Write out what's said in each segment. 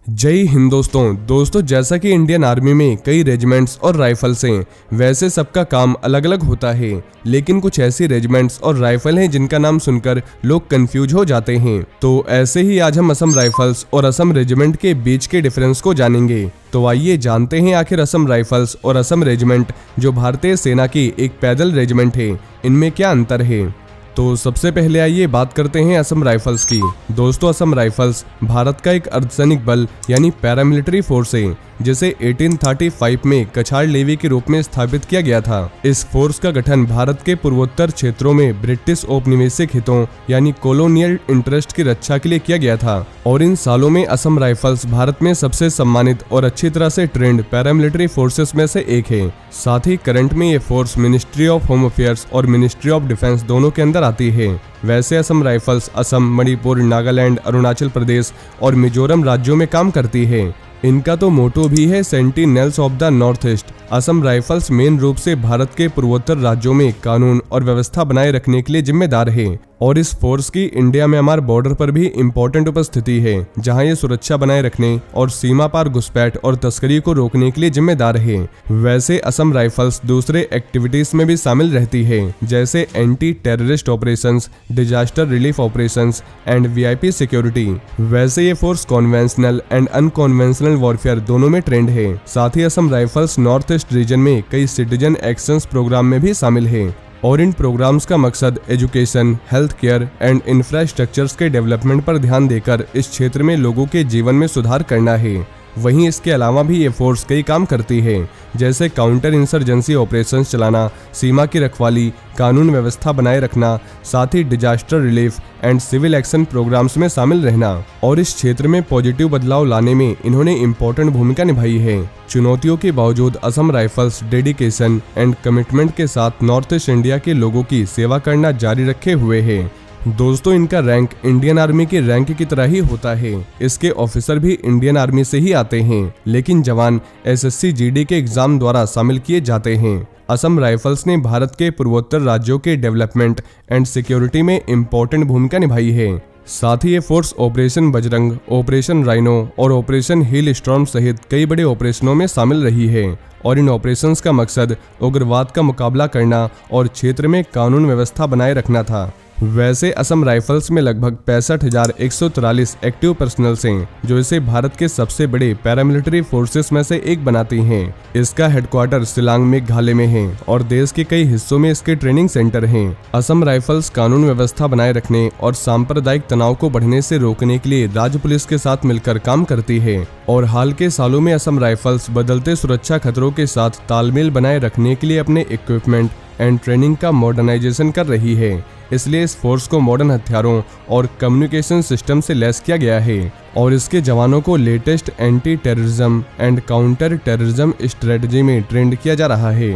जय हिंद दोस्तों जैसा कि इंडियन आर्मी में कई रेजिमेंट्स और राइफल्स हैं, वैसे सबका काम अलग अलग होता है। लेकिन कुछ ऐसी रेजिमेंट्स और राइफल हैं जिनका नाम सुनकर लोग कंफ्यूज हो जाते हैं। तो ऐसे ही आज हम असम राइफल्स और असम रेजिमेंट के बीच के डिफरेंस को जानेंगे। तो आइए जानते हैं आखिर असम राइफल्स और असम रेजिमेंट जो भारतीय सेना की एक पैदल रेजिमेंट है, इनमें क्या अंतर है। तो सबसे पहले आइए बात करते हैं असम राइफल्स की। दोस्तों, असम राइफल्स भारत का एक अर्धसैनिक बल यानी पैरामिलिट्री फोर्स है, जिसे 1835 में कछाड़ लेवी के रूप में स्थापित किया गया था। इस फोर्स का गठन भारत के पूर्वोत्तर क्षेत्रों में ब्रिटिश औपनिवेशिक हितों यानी कॉलोनियल इंटरेस्ट की रक्षा के लिए किया गया था। और इन सालों में असम राइफल्स भारत में सबसे सम्मानित और अच्छी तरह से ट्रेंड पैरामिलिट्री फोर्सेस में से एक है। साथ ही करंट में ये force ministry of home affairs और मिनिस्ट्री ऑफ डिफेंस दोनों के अंदर आती है। वैसे असम राइफल्स असम, मणिपुर, नागालैंड, अरुणाचल प्रदेश और मिजोरम राज्यों में काम करती है। इनका तो मोटो भी है sentinels of the north east. Assam rifles main रूप से भारत के पूर्वोत्तर राज्यों में कानून और व्यवस्था बनाए रखने के लिए जिम्मेदार है। और इस फोर्स की इंडिया म्यांमार बॉर्डर पर भी इम्पोर्टेंट उपस्थिति है, जहां ये सुरक्षा बनाए रखने और सीमा पार घुसपैठ और तस्करी को रोकने के लिए जिम्मेदार है। वैसे असम राइफल्स दूसरे एक्टिविटीज में भी शामिल रहती है, जैसे anti terrorist operations, disaster relief operations and VIP security. वैसे ये force conventional and unconventional warfare दोनों में ट्रेंड है। साथ ही Assam rifles north east region में कई सिटीजन एक्शंस प्रोग्राम में भी शामिल है। और इन प्रोग्राम्स का मकसद education, health care and infrastructures के डेवलपमेंट पर ध्यान देकर इस क्षेत्र में लोगों के जीवन में सुधार करना है। वहीं इसके अलावा भी ये फोर्स कई काम करती है, जैसे काउंटर इंसर्जेंसी ऑपरेशंस चलाना, सीमा की रखवाली, कानून व्यवस्था बनाए रखना, साथ ही disaster relief and civil action programmes में शामिल रहना। और इस क्षेत्र में पॉजिटिव बदलाव लाने में इन्होंने इम्पोर्टेंट भूमिका निभाई है। चुनौतियों के बावजूद Assam rifles dedication and commitment के साथ नॉर्थ ईस्ट इंडिया के लोगों की सेवा करना जारी रखे हुए है। दोस्तों, इनका रैंक इंडियन आर्मी के रैंक की तरह ही होता है। इसके ऑफिसर भी इंडियन आर्मी से ही आते हैं, लेकिन जवान एसएससी जीडी के एग्जाम द्वारा शामिल किए जाते हैं। असम राइफल्स ने भारत के पूर्वोत्तर राज्यों के डेवलपमेंट एंड सिक्योरिटी में इम्पोर्टेंट भूमिका निभाई है। साथ ही ये force operation Bajrang, operation rhino और ऑपरेशन हिल स्टॉर्म सहित कई बड़े ऑपरेशनों में शामिल रही है। और इन ऑपरेशंस का मकसद उग्रवाद का मुकाबला करना और क्षेत्र में कानून व्यवस्था बनाए रखना था। वैसे असम राइफल्स में लगभग 65,143 एक्टिव पर्सनल्स हैं, जो इसे भारत के सबसे बड़े पैरामिलिट्री फोर्सेस में से एक बनाती हैं। इसका हेडक्वार्टर शिलांग मेघालय में है और देश के कई हिस्सों में इसके ट्रेनिंग सेंटर हैं। असम राइफल्स कानून व्यवस्था बनाए रखने और सांप्रदायिक तनाव को बढ़ने से रोकने के लिए राज्य पुलिस के साथ मिलकर काम करती है। और हाल के सालों में असम राइफल्स बदलते सुरक्षा खतरों के साथ तालमेल बनाए रखने के लिए अपने इक्विपमेंट एंड ट्रेनिंग का मॉडर्नाइजेशन कर रही है। इसलिए इस फोर्स को मॉडर्न हथियारों और कम्युनिकेशन सिस्टम से लैस किया गया है और इसके जवानों को latest anti terrorism and counter terrorism strategy में ट्रेंड किया जा रहा है।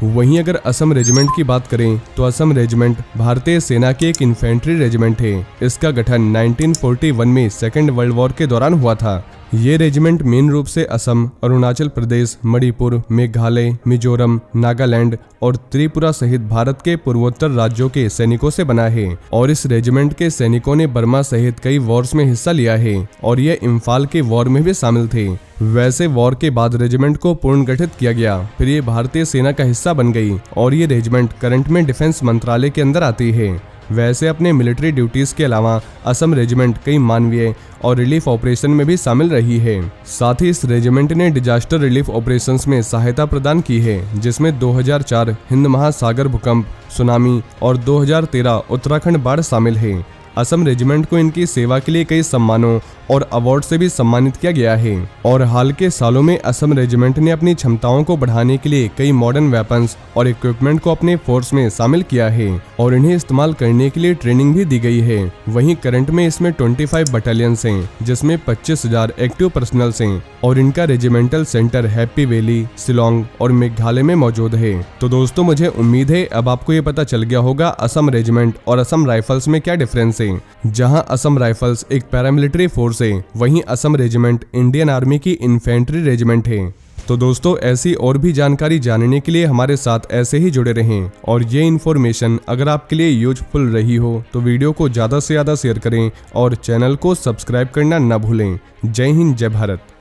वहीं अगर असम रेजिमेंट की बात करें तो असम रेजिमेंट भारतीय सेना की एक इन्फेंट्री रेजिमेंट है। इसका गठन 1941 में सेकेंड वर्ल्ड वॉर के दौरान हुआ था। ये रेजिमेंट मेन रूप से असम, अरुणाचल प्रदेश, मणिपुर, मेघालय, मिजोरम, नागालैंड और त्रिपुरा सहित भारत के पूर्वोत्तर राज्यों के सैनिकों से बना है। और इस रेजिमेंट के सैनिकों ने बर्मा सहित कई वॉर्स में हिस्सा लिया है और ये इम्फाल के वॉर में भी शामिल थे। वैसे वॉर के बाद रेजिमेंट को पुनर्गठित किया गया, फिर ये भारतीय सेना का हिस्सा बन गई और ये रेजिमेंट करंट में डिफेंस मंत्रालय के अंदर आती है। वैसे अपने मिलिट्री ड्यूटीज के अलावा असम रेजिमेंट कई मानवीय और रिलीफ ऑपरेशन में भी शामिल रही है। साथ ही इस रेजिमेंट ने डिजास्टर रिलीफ ऑपरेशंस में सहायता प्रदान की है, जिसमें 2004 हिंद महासागर भूकंप, सुनामी और 2013 उत्तराखंड बाढ़ शामिल है। असम रेजिमेंट को इनकी सेवा के लिए कई सम्मानों और अवार्ड से भी सम्मानित किया गया है। और हाल के सालों में असम रेजिमेंट ने अपनी क्षमताओं को बढ़ाने के लिए कई मॉडर्न वेपन्स और इक्विपमेंट को अपने फोर्स में शामिल किया है और इन्हें इस्तेमाल करने के लिए ट्रेनिंग भी दी गई है। वहीं करंट में इसमें 25 बटालियंस हैं, जिसमें 25,000 एक्टिव पर्सनल्स हैं और इनका regimental centre happy valley, Shillong और मेघालय में मौजूद है। तो दोस्तों, मुझे उम्मीद है अब आपको ये पता चल गया होगा असम रेजिमेंट और असम राइफल्स में क्या डिफरेंस है। जहां असम राइफल्स एक पैरामिलिट्री फोर्स है, वहीं असम रेजिमेंट इंडियन आर्मी की इन्फेंट्री रेजिमेंट है। तो दोस्तों ऐसी और भी जानकारी जानने के लिए हमारे साथ ऐसे ही जुड़े रहें, और ये इन्फॉर्मेशन अगर आपके लिए यूजफुल रही हो तो वीडियो को ज़्यादा से ज़्यादा शेयर करें और चैनल को सब्सक्राइब करना न भूलें। जय हिंद, जय भारत।